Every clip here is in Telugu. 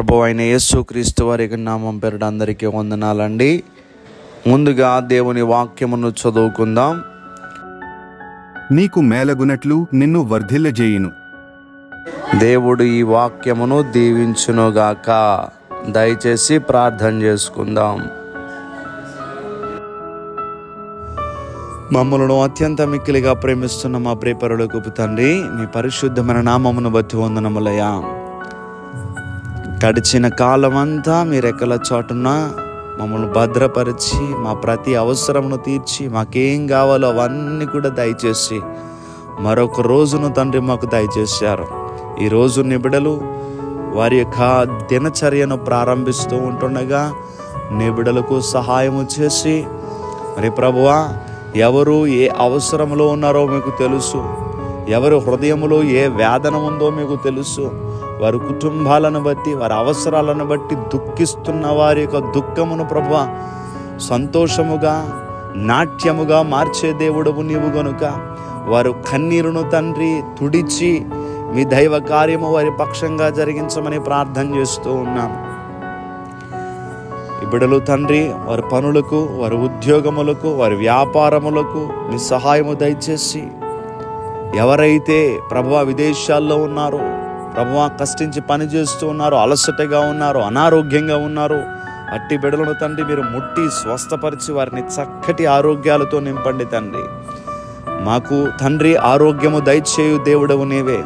ప్రభు అయిన యేసుక్రీస్తు వారి నామం పేరిట అందరికీ వందనాలండి. ముందుగా దేవుని వాక్యమును చదువుకుందాం. నీకు మేలగునట్లు నిన్ను వర్ధిల్లజేయును. దేవుడు ఈ వాక్యమును దీవించునుగాక. దయచేసి ప్రార్థన చేసుకుందాం. మమ్మలను అత్యంత మిక్కిలిగా ప్రేమిస్తున్న మా ప్రియపరులకు తండ్రి, మీ పరిశుద్ధమైన నామమును బట్టి వందనములయ్యా. గడిచిన కాలమంతా మీ రెక్కల చాటున మమ్మల్ని భద్రపరిచి మా ప్రతి అవసరమును తీర్చి మాకేం కావాలో అవన్నీ కూడా దయచేసి మరొక రోజును తండ్రి మాకు దయచేశారు. ఈరోజు నిబిడలు వారి యొక్క దినచర్యను ప్రారంభిస్తూ ఉంటుండగా నిబిడలకు సహాయము చేసి, మరి ప్రభువా, ఎవరు ఏ అవసరంలో ఉన్నారో మీకు తెలుసు, ఎవరి హృదయంలో ఏ వేదన ఉందో మీకు తెలుసు. వారి కుటుంబాలను బట్టి, వారి అవసరాలను బట్టి దుఃఖిస్తున్న వారి యొక్క దుఃఖమును ప్రభువా సంతోషముగా, నాట్యముగా మార్చే దేవుడవు నీవు గనుక వారు కన్నీరును తండ్రి తుడిచి మీ దైవ కార్యము వారి పక్షంగా జరిగించమని ప్రార్థన చేస్తూ ఉన్నాను. ఈ బిడ్డలు తండ్రి వారి పనులకు, వారి ఉద్యోగములకు, వారి వ్యాపారములకు మీ సహాయము దయచేసి, ఎవరైతే ప్రభువా విదేశాల్లో ఉన్నారో, ప్రభువా కష్టించి పని చేస్తూ ఉన్నారో, అలసటగా ఉన్నారో, అనారోగ్యంగా ఉన్నారో, అట్టి బిడ్డలను తండ్రి మీరు ముట్టి స్వస్థపరిచి వారిని చక్కటి ఆరోగ్యాలతో నింపండి తండ్రి. మాకు తండ్రి ఆరోగ్యము దయచేయు దేవుడవు నీవే.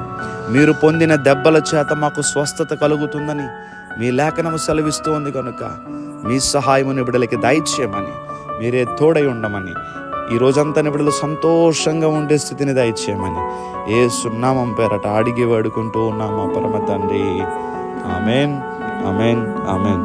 మీరు పొందిన దెబ్బల చేత మాకు స్వస్థత కలుగుతుందని మీ లేఖనము సెలవిస్తూ ఉంది కనుక మీ సహాయముని బిడ్డలకి దయచేయమని, మీరే తోడై ఉండమని, ఈ రోజంతా బిడ్డలు సంతోషంగా ఉండే స్థితిని దయచేయమని యేసు నామం పేరట అడిగి వేడుకుంటూ ఉన్నాము పరమ తండ్రి. ఆమేన్, ఆమేన్, ఆమేన్.